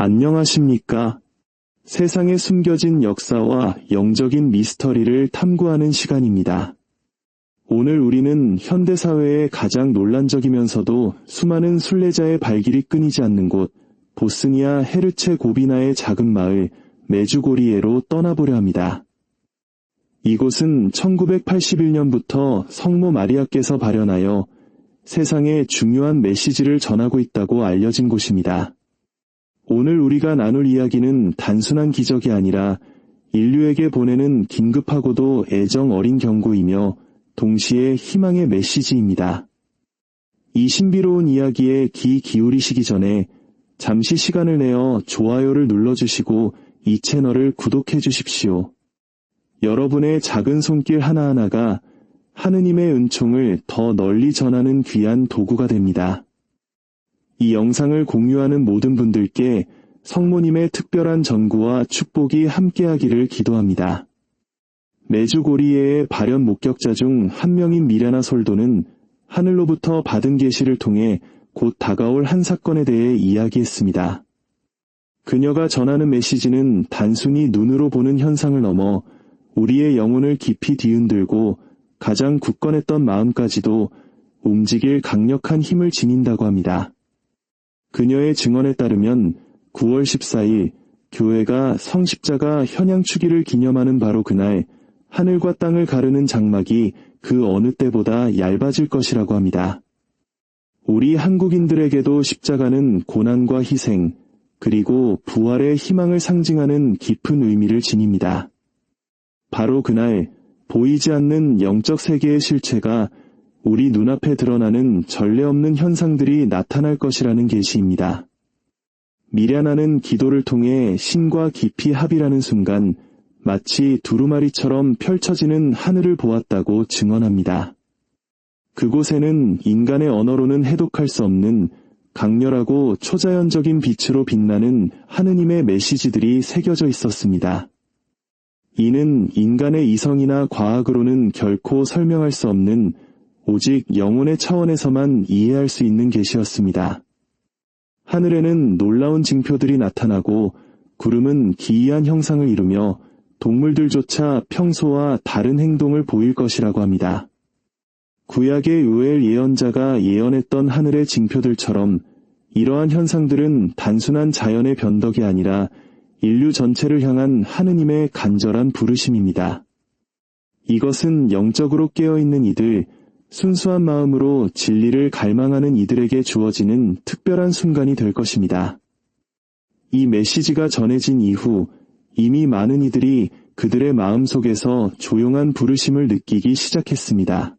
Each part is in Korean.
안녕하십니까? 세상에 숨겨진 역사와 영적인 미스터리를 탐구하는 시간입니다. 오늘 우리는 현대사회의 가장 논란적이면서도 수많은 순례자의 발길이 끊이지 않는 곳, 보스니아 헤르체고비나의 작은 마을 메주고리에로 떠나보려 합니다. 이곳은 1981년부터 성모 마리아께서 발현하여 세상에 중요한 메시지를 전하고 있다고 알려진 곳입니다. 오늘 우리가 나눌 이야기는 단순한 기적이 아니라 인류에게 보내는 긴급하고도 애정 어린 경고이며 동시에 희망의 메시지입니다. 이 신비로운 이야기에 귀 기울이시기 전에 잠시 시간을 내어 좋아요를 눌러주시고 이 채널을 구독해 주십시오. 여러분의 작은 손길 하나하나가 하느님의 은총을 더 널리 전하는 귀한 도구가 됩니다. 이 영상을 공유하는 모든 분들께 성모님의 특별한 전구와 축복이 함께하기를 기도합니다. 메주고리에의 발현 목격자 중 한 명인 미ля나 솔도는 하늘로부터 받은 계시를 통해 곧 다가올 한 사건에 대해 이야기했습니다. 그녀가 전하는 메시지는 단순히 눈으로 보는 현상을 넘어 우리의 영혼을 깊이 뒤흔들고 가장 굳건했던 마음까지도 움직일 강력한 힘을 지닌다고 합니다. 그녀의 증언에 따르면 9월 14일 교회가 성십자가 현양축일을 기념하는 바로 그날 하늘과 땅을 가르는 장막이 그 어느 때보다 얇아질 것이라고 합니다. 우리 한국인들에게도 십자가는 고난과 희생, 그리고 부활의 희망을 상징하는 깊은 의미를 지닙니다. 바로 그날 보이지 않는 영적 세계의 실체가 우리 눈앞에 드러나는 전례 없는 현상들이 나타날 것이라는 계시입니다. 미ля나는 기도를 통해 신과 깊이 합일하는 순간 마치 두루마리처럼 펼쳐지는 하늘을 보았다고 증언합니다. 그곳에는 인간의 언어로는 해독할 수 없는 강렬하고 초자연적인 빛으로 빛나는 하느님의 메시지들이 새겨져 있었습니다. 이는 인간의 이성이나 과학으로는 결코 설명할 수 없는 오직 영혼의 차원에서만 이해할 수 있는 계시였습니다. 하늘에는 놀라운 징표들이 나타나고 구름은 기이한 형상을 이루며 동물들조차 평소와 다른 행동을 보일 것이라고 합니다. 구약의 요엘 예언자가 예언했던 하늘의 징표들처럼 이러한 현상들은 단순한 자연의 변덕이 아니라 인류 전체를 향한 하느님의 간절한 부르심입니다. 이것은 영적으로 깨어있는 이들, 순수한 마음으로 진리를 갈망하는 이들에게 주어지는 특별한 순간이 될 것입니다. 이 메시지가 전해진 이후 이미 많은 이들이 그들의 마음속에서 조용한 부르심을 느끼기 시작했습니다.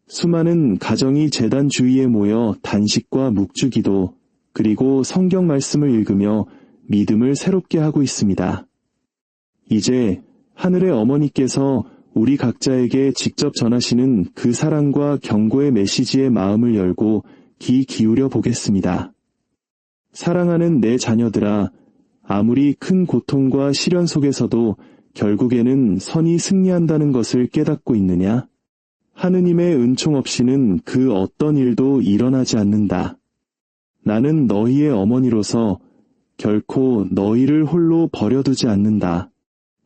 수많은 가정이 제단 주위에 모여 단식과 묵주기도, 그리고 성경 말씀을 읽으며 믿음을 새롭게 하고 있습니다. 이제 하늘의 어머니께서 우리 각자에게 직접 전하시는 그 사랑과 경고의 메시지의 마음을 열고 귀 기울여 보겠습니다. 사랑하는 내 자녀들아, 아무리 큰 고통과 시련 속에서도 결국에는 선이 승리한다는 것을 깨닫고 있느냐? 하느님의 은총 없이는 그 어떤 일도 일어나지 않는다. 나는 너희의 어머니로서 결코 너희를 홀로 버려두지 않는다.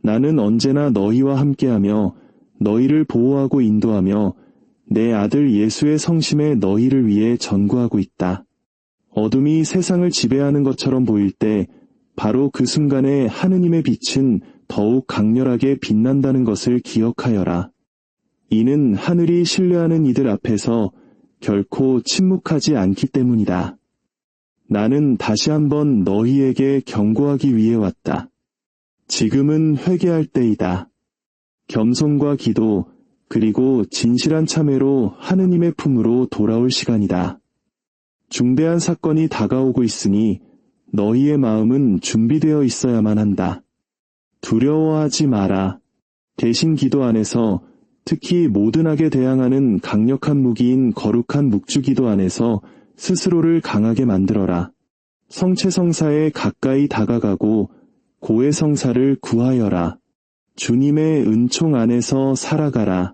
나는 언제나 너희와 함께하며 너희를 보호하고 인도하며 내 아들 예수의 성심에 너희를 위해 전구하고 있다. 어둠이 세상을 지배하는 것처럼 보일 때 바로 그 순간에 하느님의 빛은 더욱 강렬하게 빛난다는 것을 기억하여라. 이는 하늘이 신뢰하는 이들 앞에서 결코 침묵하지 않기 때문이다. 나는 다시 한번 너희에게 경고하기 위해 왔다. 지금은 회개할 때이다. 겸손과 기도, 그리고 진실한 참회로 하느님의 품으로 돌아올 시간이다. 중대한 사건이 다가오고 있으니 너희의 마음은 준비되어 있어야만 한다. 두려워하지 마라. 대신 기도 안에서, 특히 모든 악에 대항하는 강력한 무기인 거룩한 묵주기도 안에서 스스로를 강하게 만들어라. 성체성사에 가까이 다가가고 고해성사를 구하여라. 주님의 은총 안에서 살아가라.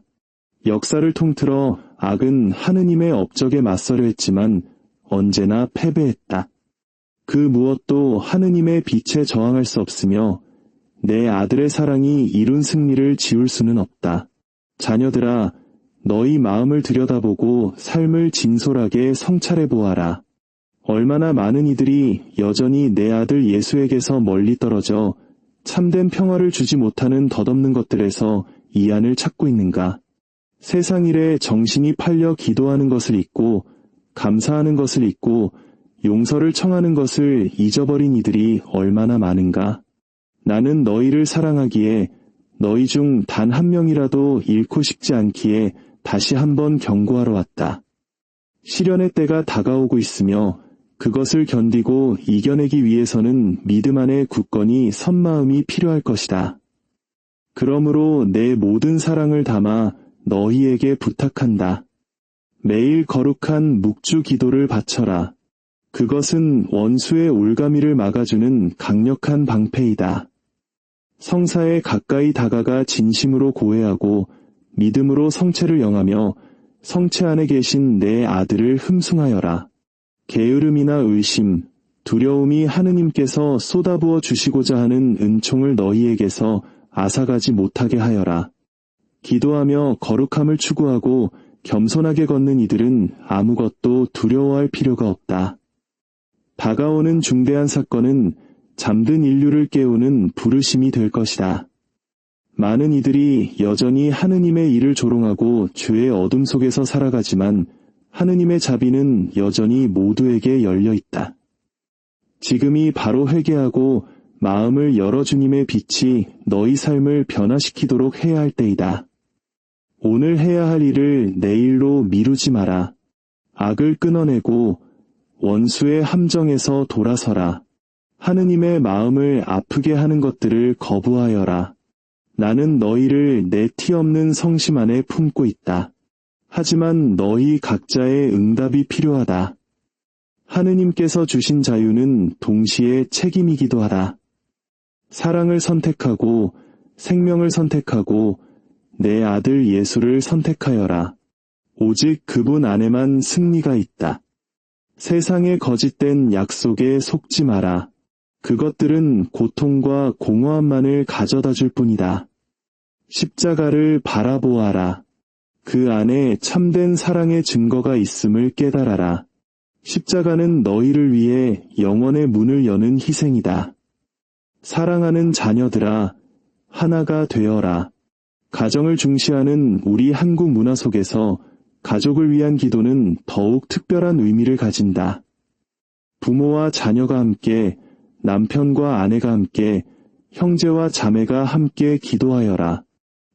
역사를 통틀어 악은 하느님의 업적에 맞서려 했지만 언제나 패배했다. 그 무엇도 하느님의 빛에 저항할 수 없으며 내 아들의 사랑이 이룬 승리를 지울 수는 없다. 자녀들아, 너희 마음을 들여다보고 삶을 진솔하게 성찰해 보아라. 얼마나 많은 이들이 여전히 내 아들 예수에게서 멀리 떨어져 참된 평화를 주지 못하는 덧없는 것들에서 이안을 찾고 있는가. 세상 일에 정신이 팔려 기도하는 것을 잊고 감사하는 것을 잊고 용서를 청하는 것을 잊어버린 이들이 얼마나 많은가. 나는 너희를 사랑하기에 너희 중 단 한 명이라도 잃고 싶지 않기에 다시 한번 경고하러 왔다. 시련의 때가 다가오고 있으며 그것을 견디고 이겨내기 위해서는 믿음 안에 굳건히 선 마음이 필요할 것이다. 그러므로 내 모든 사랑을 담아 너희에게 부탁한다. 매일 거룩한 묵주 기도를 바쳐라. 그것은 원수의 올가미를 막아주는 강력한 방패이다. 성사에 가까이 다가가 진심으로 고해하고 믿음으로 성체를 영하며 성체 안에 계신 내 아들을 흠숭하여라. 게으름이나 의심, 두려움이 하느님께서 쏟아부어 주시고자 하는 은총을 너희에게서 앗아가지 못하게 하여라. 기도하며 거룩함을 추구하고 겸손하게 걷는 이들은 아무것도 두려워할 필요가 없다. 다가오는 중대한 사건은 잠든 인류를 깨우는 부르심이 될 것이다. 많은 이들이 여전히 하느님의 일을 조롱하고 죄의 어둠 속에서 살아가지만 하느님의 자비는 여전히 모두에게 열려 있다. 지금이 바로 회개하고 마음을 열어 주님의 빛이 너희 삶을 변화시키도록 해야 할 때이다. 오늘 해야 할 일을 내일로 미루지 마라. 악을 끊어내고 원수의 함정에서 돌아서라. 하느님의 마음을 아프게 하는 것들을 거부하여라. 나는 너희를 내 티 없는 성심 안에 품고 있다. 하지만 너희 각자의 응답이 필요하다. 하느님께서 주신 자유는 동시에 책임이기도 하다. 사랑을 선택하고 생명을 선택하고 내 아들 예수를 선택하여라. 오직 그분 안에만 승리가 있다. 세상의 거짓된 약속에 속지 마라. 그것들은 고통과 공허함만을 가져다 줄 뿐이다. 십자가를 바라보아라. 그 안에 참된 사랑의 증거가 있음을 깨달아라. 십자가는 너희를 위해 영원의 문을 여는 희생이다. 사랑하는 자녀들아, 하나가 되어라. 가정을 중시하는 우리 한국 문화 속에서 가족을 위한 기도는 더욱 특별한 의미를 가진다. 부모와 자녀가 함께, 남편과 아내가 함께, 형제와 자매가 함께 기도하여라.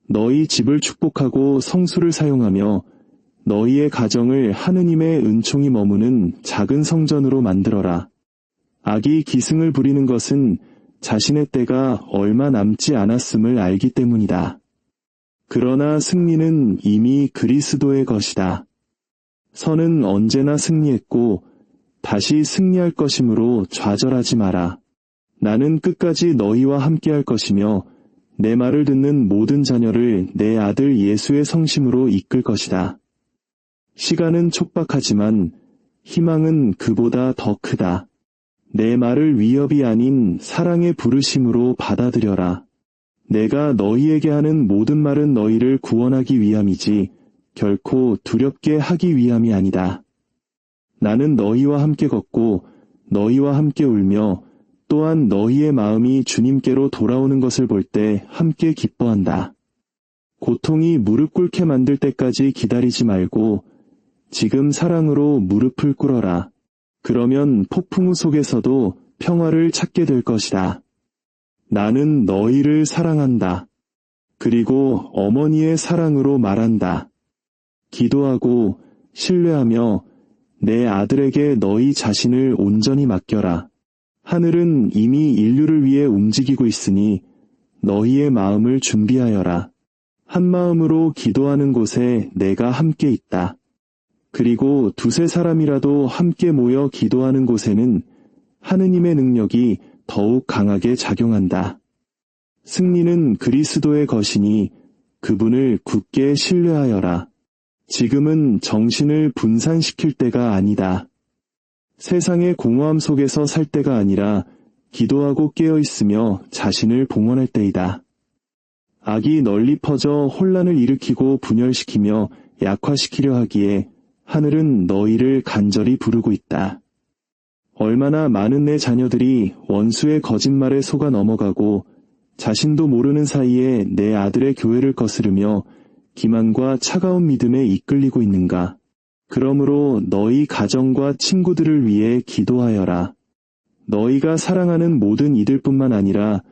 너희 집을 축복하고 성수를 사용하며 너희의 가정을 하느님의 은총이 머무는 작은 성전으로 만들어라. 악이 기승을 부리는 것은 자신의 때가 얼마 남지 않았음을 알기 때문이다. 그러나 승리는 이미 그리스도의 것이다. 선은 언제나 승리했고 다시 승리할 것이므로 좌절하지 마라. 나는 끝까지 너희와 함께할 것이며 내 말을 듣는 모든 자녀를 내 아들 예수의 성심으로 이끌 것이다. 시간은 촉박하지만 희망은 그보다 더 크다. 내 말을 위협이 아닌 사랑의 부르심으로 받아들여라. 내가 너희에게 하는 모든 말은 너희를 구원하기 위함이지 결코 두렵게 하기 위함이 아니다. 나는 너희와 함께 걷고 너희와 함께 울며 또한 너희의 마음이 주님께로 돌아오는 것을 볼 때 함께 기뻐한다. 고통이 무릎 꿇게 만들 때까지 기다리지 말고 지금 사랑으로 무릎을 꿇어라. 그러면 폭풍우 속에서도 평화를 찾게 될 것이다. 나는 너희를 사랑한다. 그리고 어머니의 사랑으로 말한다. 기도하고 신뢰하며 내 아들에게 너희 자신을 온전히 맡겨라. 하늘은 이미 인류를 위해 움직이고 있으니 너희의 마음을 준비하여라. 한 마음으로 기도하는 곳에 내가 함께 있다. 그리고 두세 사람이라도 함께 모여 기도하는 곳에는 하느님의 능력이 더욱 강하게 작용한다. 승리는 그리스도의 것이니 그분을 굳게 신뢰하여라. 지금은 정신을 분산시킬 때가 아니다. 세상의 공허함 속에서 살 때가 아니라 기도하고 깨어 있으며 자신을 봉헌할 때이다. 악이 널리 퍼져 혼란을 일으키고 분열시키며 약화시키려 하기에 하늘은 너희를 간절히 부르고 있다. 얼마나 많은 내 자녀들이 원수의 거짓말에 속아 넘어가고 자신도 모르는 사이에 내 아들의 교회를 거스르며 기만과 차가운 믿음에 이끌리고 있는가. 그러므로 너희 가정과 친구들을 위해 기도하여라. 너희가 사랑하는 모든 이들뿐만 아니라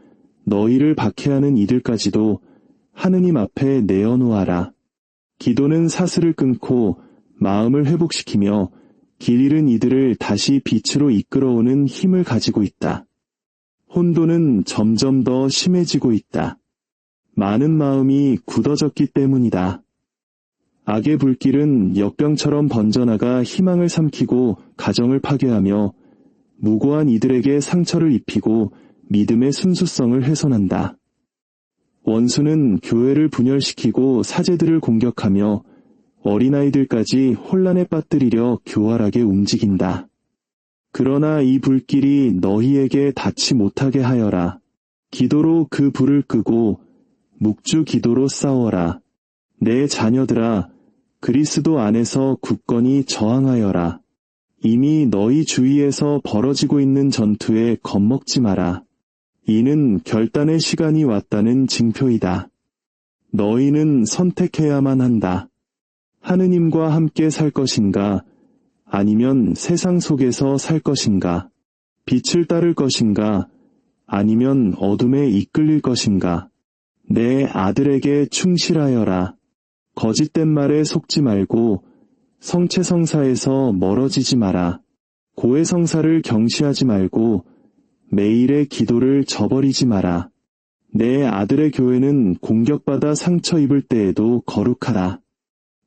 너희를 박해하는 이들까지도 하느님 앞에 내어놓아라. 기도는 사슬을 끊고 마음을 회복시키며 길 잃은 이들을 다시 빛으로 이끌어오는 힘을 가지고 있다. 혼돈은 점점 더 심해지고 있다. 많은 마음이 굳어졌기 때문이다. 악의 불길은 역병처럼 번져나가 희망을 삼키고 가정을 파괴하며 무고한 이들에게 상처를 입히고 믿음의 순수성을 훼손한다. 원수는 교회를 분열시키고 사제들을 공격하며 어린아이들까지 혼란에 빠뜨리려 교활하게 움직인다. 그러나 이 불길이 너희에게 닿지 못하게 하여라. 기도로 그 불을 끄고 묵주 기도로 싸워라. 내 자녀들아, 그리스도 안에서 굳건히 저항하여라. 이미 너희 주위에서 벌어지고 있는 전투에 겁먹지 마라. 이는 결단의 시간이 왔다는 징표이다. 너희는 선택해야만 한다. 하느님과 함께 살 것인가? 아니면 세상 속에서 살 것인가? 빛을 따를 것인가? 아니면 어둠에 이끌릴 것인가? 내 아들에게 충실하여라. 거짓된 말에 속지 말고 성체성사에서 멀어지지 마라. 고해성사를 경시하지 말고 매일의 기도를 저버리지 마라. 내 아들의 교회는 공격받아 상처 입을 때에도 거룩하라.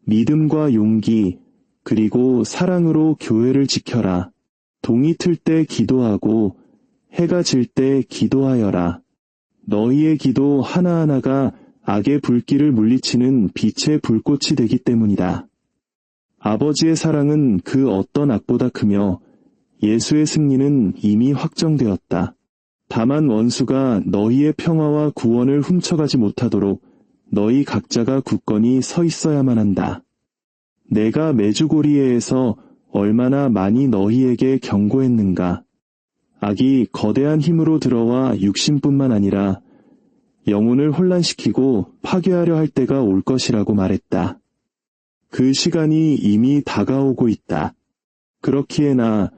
믿음과 용기 그리고 사랑으로 교회를 지켜라. 동이 틀 때 기도하고 해가 질 때 기도하여라. 너희의 기도 하나하나가 악의 불길을 물리치는 빛의 불꽃이 되기 때문이다. 아버지의 사랑은 그 어떤 악보다 크며 예수의 승리는 이미 확정되었다. 다만 원수가 너희의 평화와 구원을 훔쳐가지 못하도록 너희 각자가 굳건히 서 있어야만 한다. 내가 메주고리에에서 얼마나 많이 너희에게 경고했는가. 악이 거대한 힘으로 들어와 육신뿐만 아니라 영혼을 혼란시키고 파괴하려 할 때가 올 것이라고 말했다. 그 시간이 이미 다가오고 있다. 그렇기에나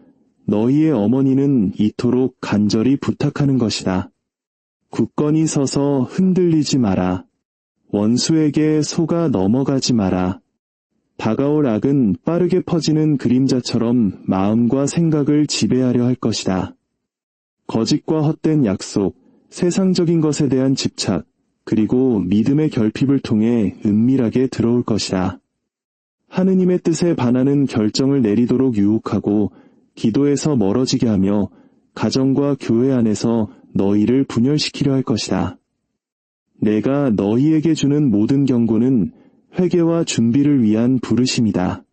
너희의 어머니는 이토록 간절히 부탁하는 것이다. 굳건히 서서 흔들리지 마라. 원수에게 속아 넘어가지 마라. 다가올 악은 빠르게 퍼지는 그림자처럼 마음과 생각을 지배하려 할 것이다. 거짓과 헛된 약속, 세상적인 것에 대한 집착, 그리고 믿음의 결핍을 통해 은밀하게 들어올 것이다. 하느님의 뜻에 반하는 결정을 내리도록 유혹하고 기도에서 멀어지게 하며 가정과 교회 안에서 너희를 분열시키려 할 것이다. 내가 너희에게 주는 모든 경고는 회개와 준비를 위한 부르심이다.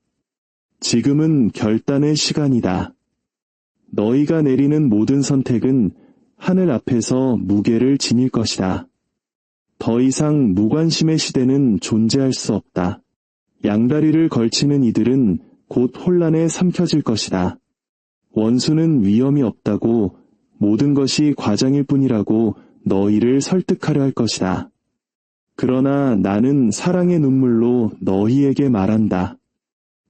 지금은 결단의 시간이다. 너희가 내리는 모든 선택은 하늘 앞에서 무게를 지닐 것이다. 더 이상 무관심의 시대는 존재할 수 없다. 양다리를 걸치는 이들은 곧 혼란에 삼켜질 것이다. 원수는 위험이 없다고 모든 것이 과장일 뿐이라고 너희를 설득하려 할 것이다. 그러나 나는 사랑의 눈물로 너희에게 말한다.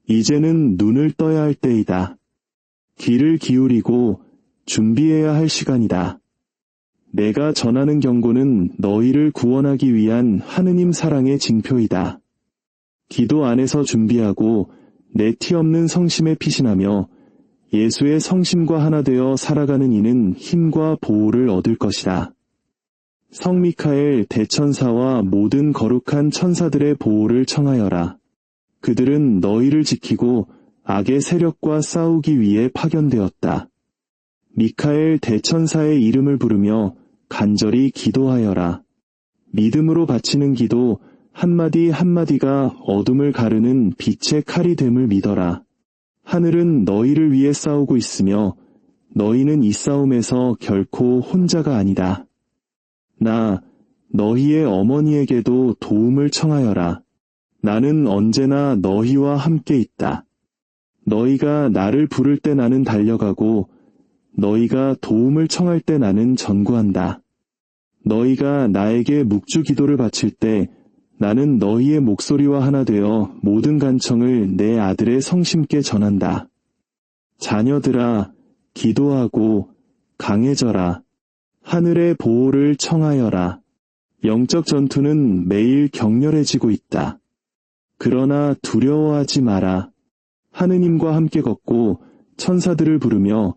이제는 눈을 떠야 할 때이다. 귀를 기울이고 준비해야 할 시간이다. 내가 전하는 경고는 너희를 구원하기 위한 하느님 사랑의 징표이다. 기도 안에서 준비하고 내 티 없는 성심에 피신하며 예수의 성심과 하나 되어 살아가는 이는 힘과 보호를 얻을 것이다. 성 미카엘 대천사와 모든 거룩한 천사들의 보호를 청하여라. 그들은 너희를 지키고 악의 세력과 싸우기 위해 파견되었다. 미카엘 대천사의 이름을 부르며 간절히 기도하여라. 믿음으로 바치는 기도 한마디 한마디가 어둠을 가르는 빛의 칼이 됨을 믿어라. 하늘은 너희를 위해 싸우고 있으며 너희는 이 싸움에서 결코 혼자가 아니다. 나 너희의 어머니에게도 도움을 청하여라. 나는 언제나 너희와 함께 있다. 너희가 나를 부를 때 나는 달려가고 너희가 도움을 청할 때 나는 전구한다. 너희가 나에게 묵주 기도를 바칠 때 나는 너희의 목소리와 하나 되어 모든 간청을 내 아들의 성심께 전한다. 자녀들아, 기도하고 강해져라. 하늘의 보호를 청하여라. 영적 전투는 매일 격렬해지고 있다. 그러나 두려워하지 마라. 하느님과 함께 걷고 천사들을 부르며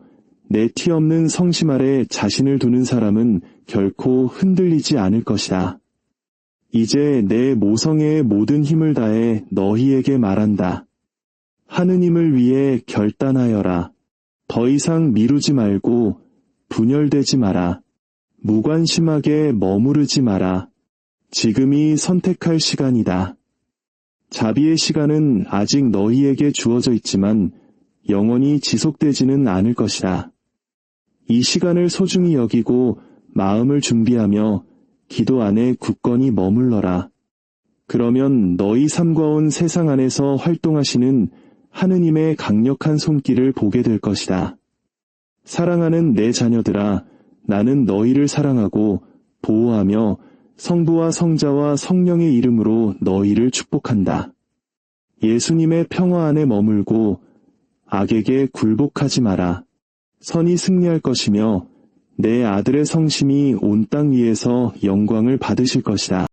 내 티 없는 성심 아래 자신을 두는 사람은 결코 흔들리지 않을 것이다. 이제 내 모성애의 모든 힘을 다해 너희에게 말한다. 하느님을 위해 결단하여라. 더 이상 미루지 말고 분열되지 마라. 무관심하게 머무르지 마라. 지금이 선택할 시간이다. 자비의 시간은 아직 너희에게 주어져 있지만 영원히 지속되지는 않을 것이다. 이 시간을 소중히 여기고 마음을 준비하며 기도 안에 굳건히 머물러라. 그러면 너희 삶과온 세상 안에서 활동하시는 하느님의 강력한 손길을 보게 될 것이다. 사랑하는 내 자녀들아, 나는 너희를 사랑하고 보호하며 성부와 성자와 성령의 이름으로 너희를 축복한다. 예수님의 평화 안에 머물고 악에게 굴복하지 마라. 선이 승리할 것이며 내 아들의 성심이 온 땅 위에서 영광을 받으실 것이다.